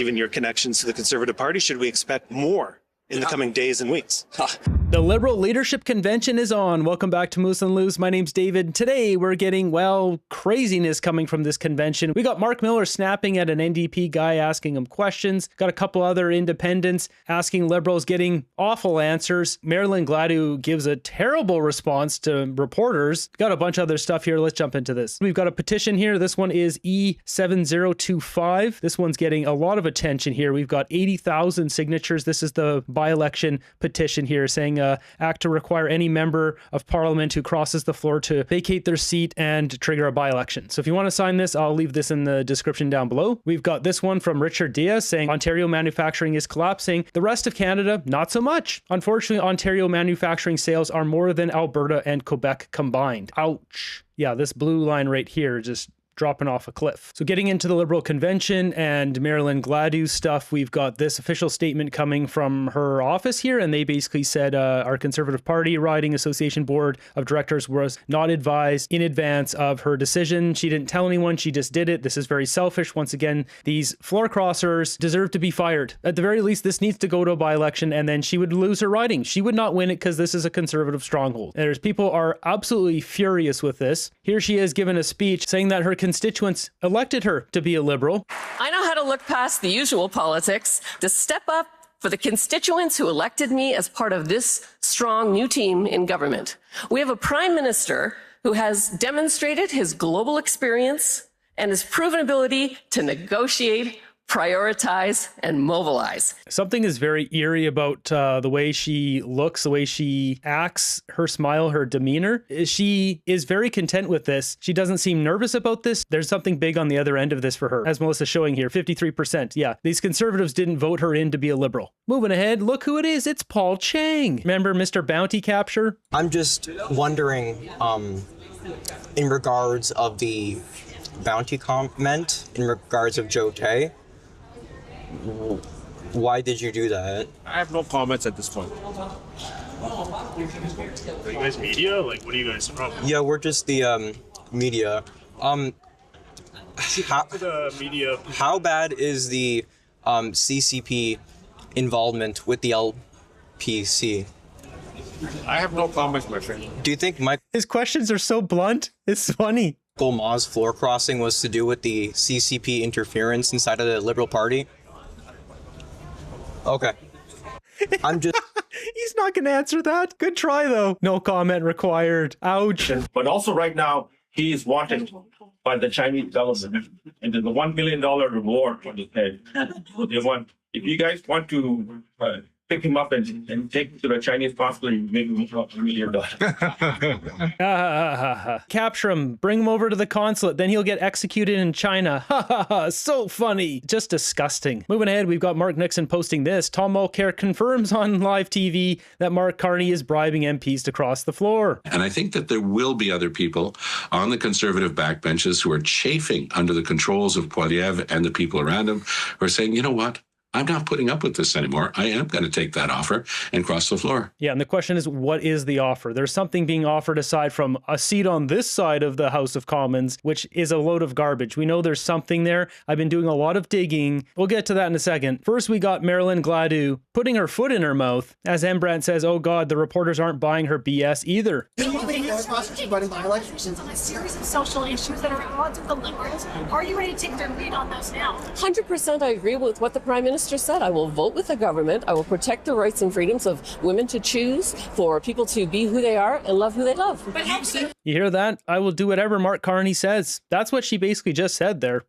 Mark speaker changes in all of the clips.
Speaker 1: given your connections to the Conservative Party? Should we expect more in the coming days and weeks?
Speaker 2: The Liberal Leadership Convention is on. Welcome back to Moose and Loose. My name's David. Today we're getting, well, craziness coming from this convention. We got Mark Miller snapping at an NDP guy, asking him questions. Got a couple other independents asking Liberals, getting awful answers. Marilyn Gladu gives a terrible response to reporters. Got a bunch of other stuff here. Let's jump into this. We've got a petition here. This one is E7025. This one's getting a lot of attention here. We've got 80,000 signatures. This is the by-election petition here saying act to require any member of parliament who crosses the floor to vacate their seat and trigger a by-election. So if you want to sign this, I'll leave this in the description down below. We've got this one from Richard Diaz saying Ontario manufacturing is collapsing. The rest of Canada, not so much. Unfortunately, Ontario manufacturing sales are more than Alberta and Quebec combined. Ouch. Yeah, this blue line right here just dropping off a cliff. So getting into the Liberal Convention and Marilyn Gladu stuff, we've got this official statement coming from her office here, and they basically said our Conservative Party Riding Association Board of Directors was not advised in advance of her decision. She didn't tell anyone, she just did it. This is very selfish. Once again, these floor crossers deserve to be fired. At the very least, this needs to go to a by-election, and then she would lose her riding. She would not win it because this is a Conservative stronghold. There's people are absolutely furious with this. Here she is giving a speech saying that her constituents elected her to be a Liberal.
Speaker 3: I know how to look past the usual politics, to step up for the constituents who elected me as part of this strong new team in government. We have a Prime Minister who has demonstrated his global experience and his proven ability to negotiate, prioritize, and mobilize.
Speaker 2: Something is very eerie about the way she looks, the way she acts, her smile, her demeanor. She is very content with this. She doesn't seem nervous about this. There's something big on the other end of this for her. As Melissa's showing here, 53%. Yeah, these Conservatives didn't vote her in to be a Liberal. Moving ahead, look who it is. It's Paul Chang. Remember Mr. Bounty Capture?
Speaker 4: I'm just wondering, in regards of the bounty comment, in regards of Joe Tay, why did you do that?
Speaker 5: I have no comments at this point.
Speaker 6: Are you guys media? Like, what are you guys from?
Speaker 4: Yeah, we're just the media. How bad is the CCP involvement with the LPC?
Speaker 5: I have no comments, my friend.
Speaker 4: Do you think
Speaker 2: His questions are so blunt. It's funny.
Speaker 4: Michael Ma's floor crossing was to do with the CCP interference inside of the Liberal Party? Okay. I'm just...
Speaker 2: He's not going to answer that. Good try, though. No comment required. Ouch.
Speaker 6: But also right now, he is wanted by the Chinese government. And there's a $1 million reward on his head. They want, if you guys want to pick him up and take him to the Chinese consulate, maybe $1 million.
Speaker 2: Capture him, bring him over to the consulate, then he'll get executed in China. Ha ha ha, so funny. Just disgusting. Moving ahead, we've got Mark Nixon posting this. Tom Mulcair confirms on live TV that Mark Carney is bribing MPs to cross the floor.
Speaker 7: And I think that there will be other people on the Conservative backbenches who are chafing under the controls of Poilievre and the people around him who are saying, you know what? I'm not putting up with this anymore. I am going to take that offer and cross the floor.
Speaker 2: Yeah, and the question is, what is the offer? There's something being offered aside from a seat on this side of the House of Commons, which is a load of garbage. We know there's something there. I've been doing a lot of digging. We'll get to that in a second. First, we got Marilyn Gladu putting her foot in her mouth. As Embrandt says, oh God, the reporters aren't buying her BS either.
Speaker 8: Running by elections on a series of social issues that are at odds with the Liberals. Are you ready to take their lead on those now?
Speaker 3: 100% I agree with what the Prime Minister said. I will vote with the government. I will protect the rights and freedoms of women to choose, for people to be who they are and love who they love.
Speaker 2: You hear that? I will do whatever Mark Carney says. That's what she basically just said there.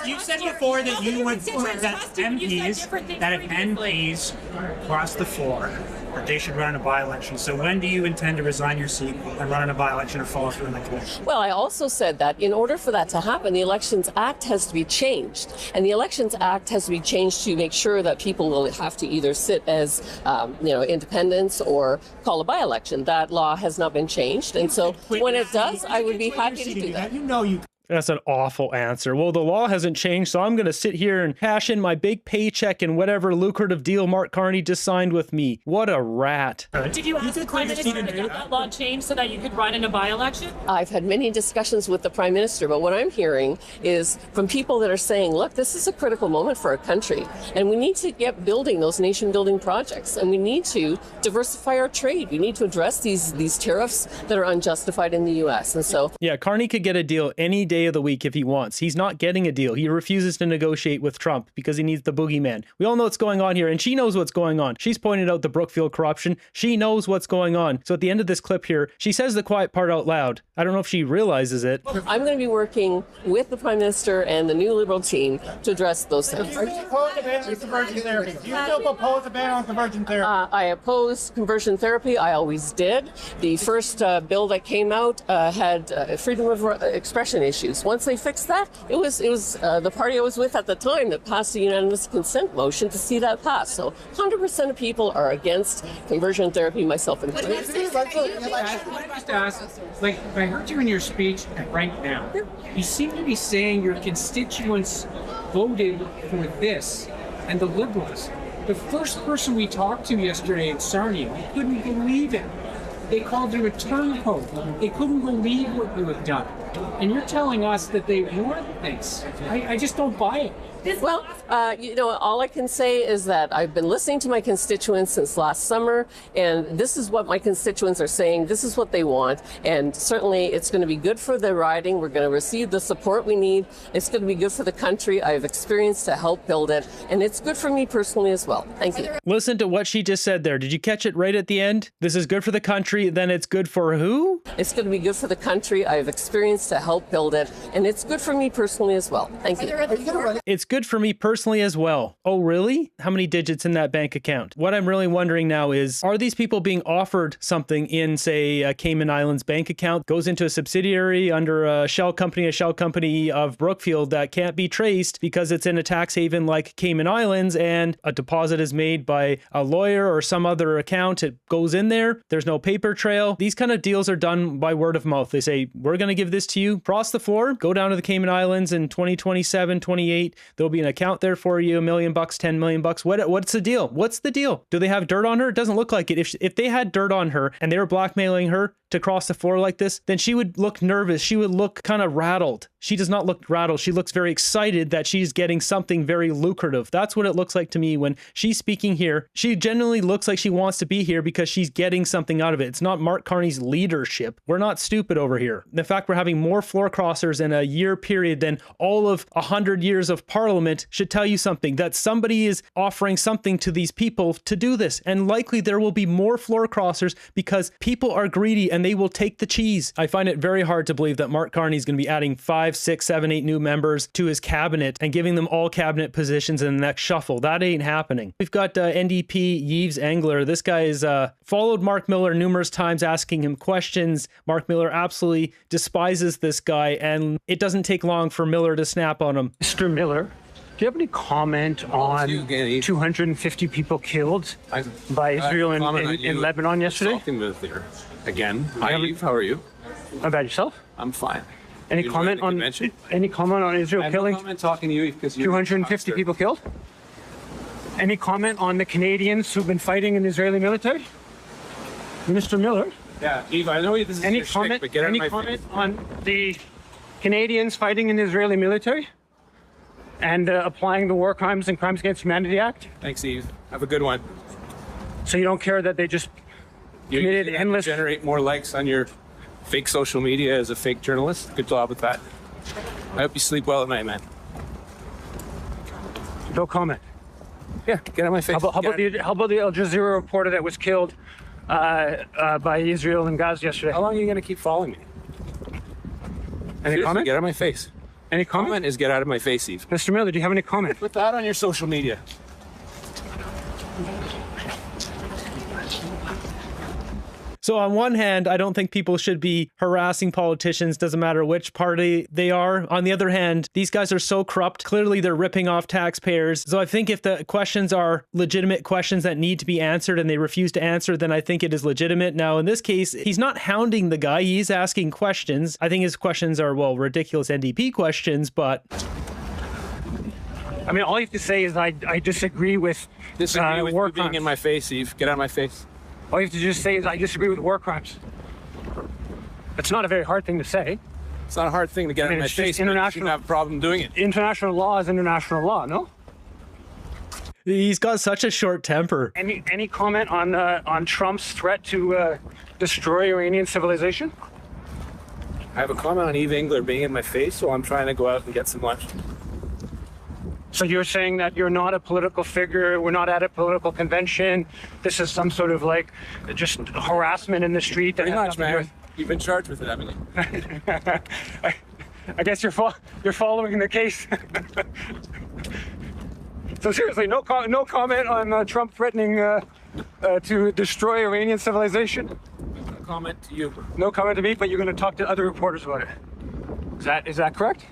Speaker 9: You said before that you would that MPs, that if MPs cross the floor, that they should run in a by-election. So when do you intend to resign your seat and run in a by-election or follow through in the commission?
Speaker 3: Well, I also said that in order for that to happen, the Elections Act has to be changed. And the Elections Act has to be changed to make sure that people will have to either sit as, independents or call a by-election. That law has not been changed. And so when it does, I would be happy to do that.
Speaker 2: That's an awful answer. Well, the law hasn't changed, so I'm going to sit here and cash in my big paycheck and whatever lucrative deal Mark Carney just signed with me. What a rat.
Speaker 10: Did you ask the Prime Minister to get that law changed so that you could run in a by-election?
Speaker 3: I've had many discussions with the Prime Minister, but what I'm hearing is from people that are saying, look, this is a critical moment for our country, and we need to get building those nation-building projects, and we need to diversify our trade. We need to address these tariffs that are unjustified in the U.S. And so,
Speaker 2: yeah, Carney could get a deal any day of the week if he wants. He's not getting a deal. He refuses to negotiate with Trump because he needs the boogeyman. We all know what's going on here, and she knows what's going on. She's pointed out the Brookfield corruption. She knows what's going on. So at the end of this clip here, she says the quiet part out loud. I don't know if she realizes it.
Speaker 3: I'm going to be working with the Prime Minister and the new Liberal team to address those things.
Speaker 9: Are you opposed to ban conversion therapy? Do you still oppose a ban on conversion therapy?
Speaker 3: I oppose conversion therapy. I always did. The first bill that came out had freedom of expression issues. Once they fixed that, it was the party I was with at the time that passed a unanimous consent motion to see that pass. So 100% of people are against conversion therapy, myself included.
Speaker 11: I must ask, like, I heard you in your speech right now. You seem to be saying your constituents voted for this, and the Liberals. The first person we talked to yesterday in Sarnia, we couldn't believe it. They called you a turncoat. They couldn't believe what you had done. And you're telling us that they weren't this. I just don't buy it.
Speaker 3: Well, all I can say is that I've been listening to my constituents since last summer, and this is what my constituents are saying. This is what they want, and certainly it's going to be good for the riding. We're going to receive the support we need. It's going to be good for the country. I have experience to help build it, and it's good for me personally as well. Thank you.
Speaker 2: Listen to what she just said there. Did you catch it right at the end? This is good for the country, then it's good for who?
Speaker 3: It's going to be good for the country. I have experience to help build it, and it's good for me personally as well. Thank you.
Speaker 2: It's good for me personally as well. Oh, really? How many digits in that bank account? What I'm really wondering now is, are these people being offered something in, say, a Cayman Islands bank account, goes into a subsidiary under a shell company of Brookfield that can't be traced because it's in a tax haven like Cayman Islands, and a deposit is made by a lawyer or some other account. It goes in there. There's no paper trail. These kind of deals are done by word of mouth. They say, we're going to give this to you. Cross the floor. Go down to the Cayman Islands in 2027, 28. There'll be an account there for you, $1 million, $10 million. What's the deal? What's the deal? Do they have dirt on her? It doesn't look like it. If they had dirt on her and they were blackmailing her to cross the floor like this, then she would look nervous. She would look kind of rattled. She does not look rattled. She looks very excited that she's getting something very lucrative. That's what it looks like to me when she's speaking here. She genuinely looks like she wants to be here because she's getting something out of it. It's not Mark Carney's leadership. We're not stupid over here. The fact we're having more floor crossers in a year period than all of 100 years of Parliament should tell you something, that somebody is offering something to these people to do this. And likely there will be more floor crossers because people are greedy and they will take the cheese. I find it very hard to believe that Mark Carney is going to be adding 5, 6, 7, 8 new members to his cabinet and giving them all cabinet positions in the next shuffle. That ain't happening. We've got NDP Yves Engler. This guy has followed Mark Miller numerous times, asking him questions. Mark Miller absolutely despises this guy, and it doesn't take long for Miller to snap on him.
Speaker 12: Mr. Miller, do you have any comment on 250 people killed by Israel in Lebanon yesterday?
Speaker 13: Again, hi Eve, how are you?
Speaker 12: How about yourself?
Speaker 13: I'm fine.
Speaker 12: Any comment on Israel killing?
Speaker 13: No comment talking to you because
Speaker 12: 250 people killed? Any comment on the Canadians who've been fighting in the Israeli military? Mr. Miller?
Speaker 13: Yeah, Eve, I know this is
Speaker 12: any
Speaker 13: your
Speaker 12: comment,
Speaker 13: shtick, but get out of my
Speaker 12: comment
Speaker 13: face.
Speaker 12: on the Canadians fighting in the Israeli military and applying the War Crimes and Crimes Against Humanity Act?
Speaker 13: Thanks, Eve. Have a good one.
Speaker 12: So you don't care that they just committed endless...
Speaker 13: Generate more likes on your fake social media as a fake journalist. Good job with that. I hope you sleep well at night, man.
Speaker 12: No comment.
Speaker 13: Yeah, get out of my face.
Speaker 12: How about the Al Jazeera reporter that was killed by Israel and Gaza yesterday?
Speaker 13: How long are you going to keep following me?
Speaker 12: Any comment?
Speaker 13: Get out of my face.
Speaker 12: Any comment?
Speaker 13: Is get out of my face, Eve.
Speaker 12: Mr. Miller, do you have any comment?
Speaker 13: Put that on your social media.
Speaker 2: So So on one hand, I don't think people should be harassing politicians, doesn't matter which party they are. On the other hand, these guys are so corrupt. Clearly, they're ripping off taxpayers. So I think if the questions are legitimate questions that need to be answered and they refuse to answer, then I think it is legitimate. Now, in this case, he's not hounding the guy. He's asking questions. I think his questions are, well, ridiculous NDP questions, but...
Speaker 12: I mean, all you have to say is I disagree with war
Speaker 13: you being
Speaker 12: crimes.
Speaker 13: in my face, Eve. Get out of my face.
Speaker 12: All you have to just say is I disagree with war crimes. It's not a very hard thing to say.
Speaker 13: It's not a hard thing to get out of my
Speaker 12: it's just
Speaker 13: face. You shouldn't have a problem doing it.
Speaker 12: International law is international law, no?
Speaker 2: He's got such a short temper.
Speaker 12: Any comment on Trump's threat to destroy Iranian civilization?
Speaker 13: I have a comment on Eve Engler being in my face, so I'm trying to go out and get some lunch.
Speaker 12: So you're saying that you're not a political figure, we're not at a political convention, this is some sort of like just harassment in the street?
Speaker 13: Pretty much, man. You've been charged with it, haven't you?
Speaker 12: I guess you're following the case. So seriously, no comment on Trump threatening to destroy Iranian civilization?
Speaker 13: No comment to you.
Speaker 12: No comment to me, but you're going to talk to other reporters about it. Is that correct?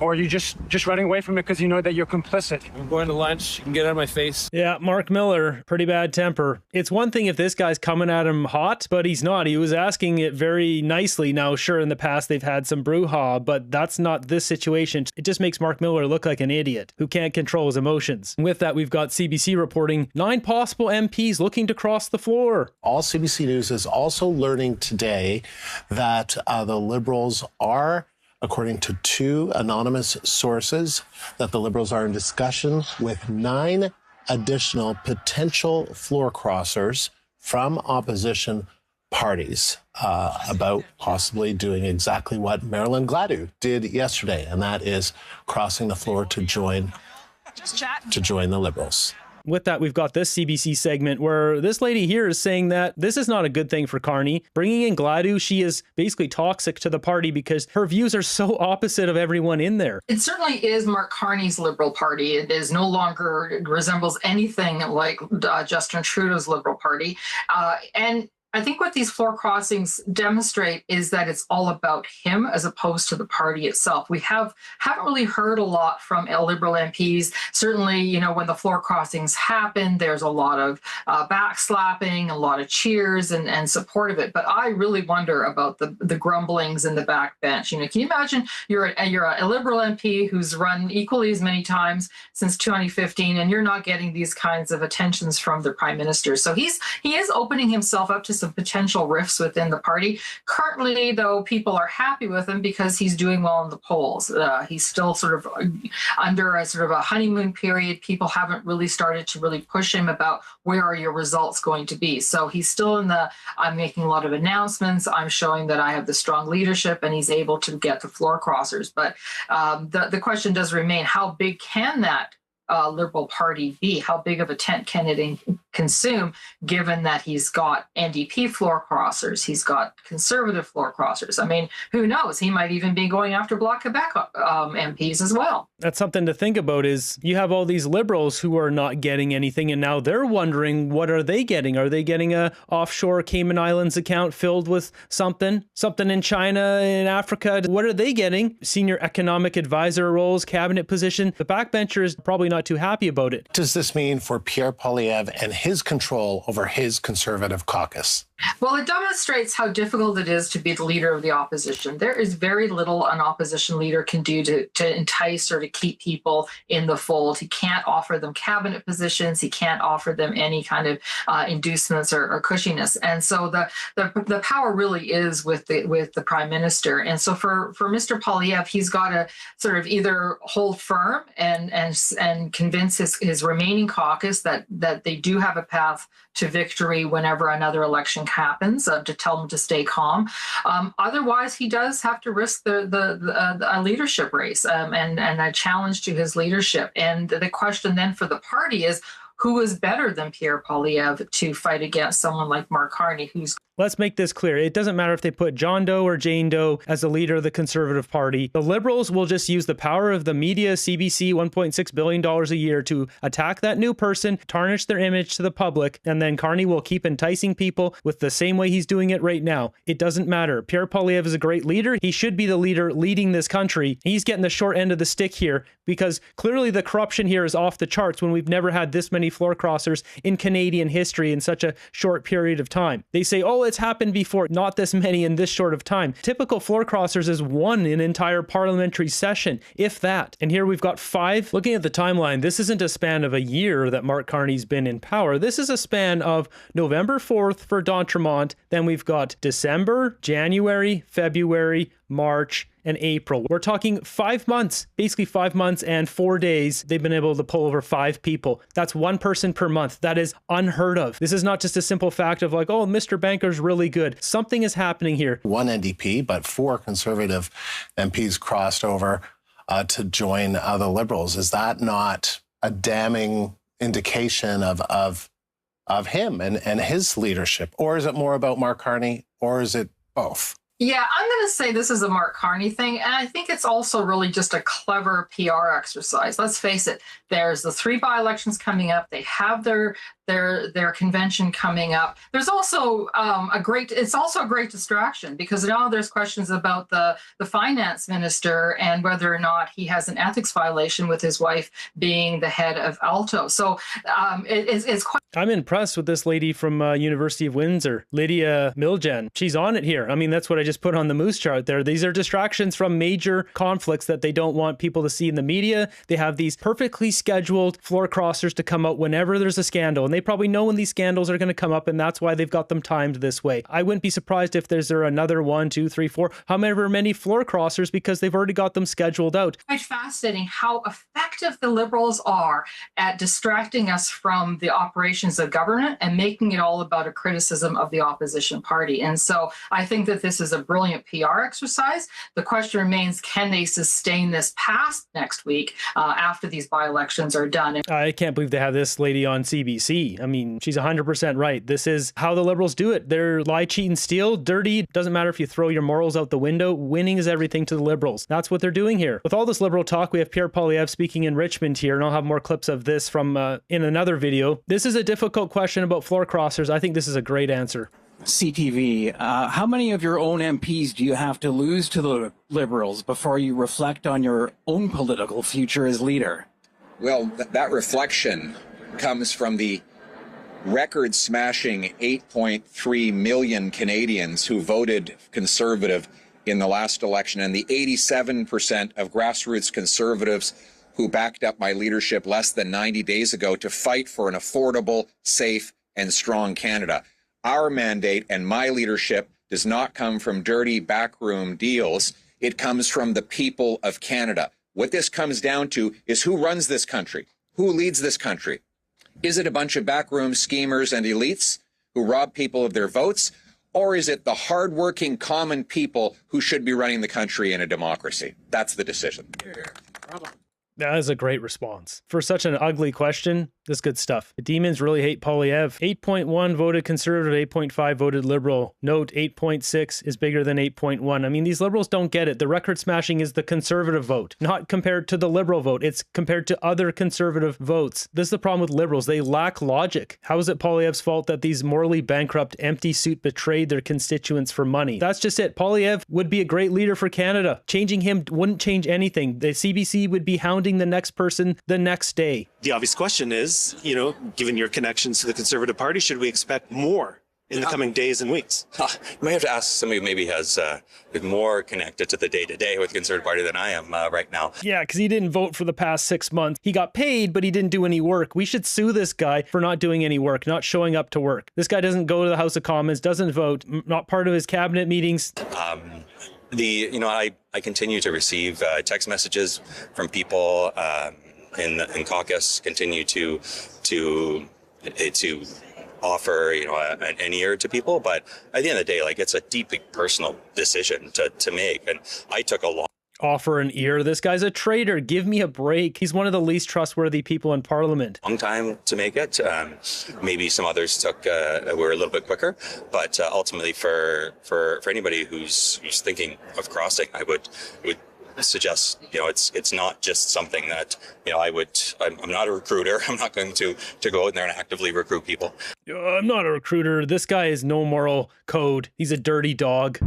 Speaker 12: Or are you just running away from it because you know that you're complicit?
Speaker 13: I'm going to lunch. You can get out of my face.
Speaker 2: Yeah, Mark Miller, pretty bad temper. It's one thing if this guy's coming at him hot, but he's not. He was asking it very nicely. Now, sure, in the past they've had some brouhaha, but that's not this situation. It just makes Mark Miller look like an idiot who can't control his emotions. With that, we've got CBC reporting 9 possible MPs looking to cross the floor.
Speaker 14: All CBC News is also learning today that the Liberals are, according to 2 anonymous sources, that the Liberals are in discussion with 9 additional potential floor crossers from opposition parties about possibly doing exactly what Marilyn Gladu did yesterday, and that is crossing the floor to join the Liberals.
Speaker 2: With that, we've got this CBC segment where this lady here is saying that this is not a good thing for Carney. Bringing in Gladu, she is basically toxic to the party because her views are so opposite of everyone in there.
Speaker 15: It certainly is Mark Carney's Liberal Party. It is no longer resembles anything like Justin Trudeau's Liberal Party. And I think what these floor crossings demonstrate is that it's all about him as opposed to the party itself. We haven't really heard a lot from Liberal MPs. Certainly, you know, when the floor crossings happen, there's a lot of backslapping, a lot of cheers and support of it. But I really wonder about the grumblings in the backbench. You know, can you imagine you're a Liberal MP who's run equally as many times since 2015, and you're not getting these kinds of attentions from the Prime Minister? So he is opening himself up to some potential rifts within the party. Currently, though, people are happy with him because he's doing well in the polls. He's still sort of under a sort of a honeymoon period. People haven't really started to really push him about where are your results going to be. So he's still in the, I'm making a lot of announcements. I'm showing that I have the strong leadership, and he's able to get the floor crossers. But the question does remain, how big can that Liberal Party be? How big of a tent can it consume, given that he's got NDP floor crossers, he's got Conservative floor crossers? I mean, who knows? He might even be going after Bloc Quebec MPs as well.
Speaker 2: That's something to think about. Is you have all these Liberals who are not getting anything, and now they're wondering, what are they getting? Are they getting a offshore Cayman Islands account filled with something in China, in Africa? What are they getting? Senior economic advisor roles, cabinet position. The backbenchers probably not too happy about it.
Speaker 14: What does this mean for Pierre Poilievre and his control over his Conservative caucus?
Speaker 15: Well, it demonstrates how difficult it is to be the leader of the opposition. There is very little an opposition leader can do to entice or to keep people in the fold. He can't offer them cabinet positions. He can't offer them any kind of inducements or cushiness. And so the power really is with the Prime Minister. And so for Mr. Poilievre, he's got to sort of either hold firm and convince his remaining caucus that they do have a path to victory whenever another election happens, to tell them to stay calm. Otherwise, he does have to risk a leadership race and a challenge to his leadership. And the question then for the party is, who is better than Pierre Poilievre to fight against someone like Mark Carney, who's
Speaker 2: Let's make this clear. It doesn't matter if they put John Doe or Jane Doe as the leader of the Conservative Party. The Liberals will just use the power of the media, CBC, $1.6 billion a year to attack that new person, tarnish their image to the public, and then Carney will keep enticing people with the same way he's doing it right now. It doesn't matter. Pierre Poilievre is a great leader. He should be the leader leading this country. He's getting the short end of the stick here because clearly the corruption here is off the charts when we've never had this many floor crossers in Canadian history in such a short period of time. They say, oh, it's happened before, not this many in this short of time. Typical floor crossers is one in entire parliamentary session, if that. And here we've got 5. Looking at the timeline, this isn't a span of a year that Mark Carney's been in power. This is a span of November 4th for D'Entremont. Then we've got December, January, February, March, and April. We're talking 5 months, basically 5 months and 4 days. They've been able to pull over 5 people. That's 1 person per month. That is unheard of. This is not just a simple fact of like, oh, Mr. Banker's really good. Something is happening here. 1
Speaker 14: NDP, but 4 Conservative MPs crossed over to join the Liberals. Is that not a damning indication of him and his leadership? Or is it more about Mark Carney, or is it both?
Speaker 15: Yeah, I'm going to say this is a Mark Carney thing, and I think it's also really just a clever PR exercise. Let's face it, there's the 3 by-elections coming up. They have their convention coming up. There's also it's also a great distraction because now there's questions about the finance minister and whether or not he has an ethics violation with his wife being the head of Alto. So it's quite.
Speaker 2: I'm impressed with this lady from University of Windsor, Lydia Miljan. She's on it here. I mean, that's what I just put on the moose chart there. These are distractions from major conflicts that they don't want people to see in the media. They have these perfectly scheduled floor crossers to come out whenever there's a scandal. And they probably know when these scandals are going to come up, and that's why they've got them timed this way. I wouldn't be surprised if there's another 1, 2, 3, 4, however many floor crossers, because they've already got them scheduled out.
Speaker 15: Quite fascinating how effective the Liberals are at distracting us from the operations of government and making it all about a criticism of the opposition party. And so I think that this is a brilliant PR exercise. The question remains, can they sustain this past next week after these by-elections are done?
Speaker 2: I can't believe they have this lady on CBC. I mean, she's 100% right. This is how the Liberals do it. They're lie, cheat, and steal. Dirty. Doesn't matter if you throw your morals out the window. Winning is everything to the Liberals. That's what they're doing here. With all this Liberal talk, we have Pierre Poilievre speaking in Richmond here, and I'll have more clips of this from in another video. This is a difficult question about floor crossers. I think this is a great answer.
Speaker 16: CTV, how many of your own MPs do you have to lose to the Liberals before you reflect on your own political future as leader?
Speaker 17: Well, that reflection comes from the record-smashing 8.3 million Canadians who voted Conservative in the last election, and the 87% of grassroots Conservatives who backed up my leadership less than 90 days ago to fight for an affordable, safe, and strong Canada. Our mandate and my leadership does not come from dirty backroom deals. It comes from the people of Canada. What this comes down to is who runs this country, who leads this country. Is it a bunch of backroom schemers and elites who rob people of their votes? Or is it the hardworking common people who should be running the country in a democracy? That's the decision.
Speaker 2: That is a great response. For such an ugly question, this is good stuff. The demons really hate Poilievre. 8.1 voted Conservative, 8.5 voted Liberal. Note, 8.6 is bigger than 8.1. I mean, these Liberals don't get it. The record smashing is the Conservative vote, not compared to the Liberal vote. It's compared to other Conservative votes. This is the problem with Liberals. They lack logic. How is it Poilievre's fault that these morally bankrupt empty suit betrayed their constituents for money? That's just it. Poilievre would be a great leader for Canada. Changing him wouldn't change anything. The CBC would be hounding the next person the next day.
Speaker 1: The obvious question is, given your connections to the Conservative Party, should we expect more in the coming days and weeks?
Speaker 18: You may have to ask somebody who maybe is more connected to the day-to-day with the Conservative Party than I am right now.
Speaker 2: Yeah, because he didn't vote for the past 6 months. He got paid, but he didn't do any work. We should sue this guy for not doing any work, not showing up to work. This guy doesn't go to the House of Commons, doesn't vote, not part of his cabinet meetings.
Speaker 18: I continue to receive text messages from people in caucus, continue to offer an ear to people, but at the end of the day, it's a deeply personal decision to make, and I took a lot.
Speaker 2: Offer an ear. This guy's a traitor. Give me a break. He's one of the least trustworthy people in Parliament.
Speaker 18: Long time to make it. Maybe some others were a little bit quicker, but ultimately for anybody who's thinking of crossing, I would suggest, it's not just something that, I'm not a recruiter. I'm not going to go in there and actively recruit people.
Speaker 2: I'm not a recruiter. This guy has no moral code. He's a dirty dog.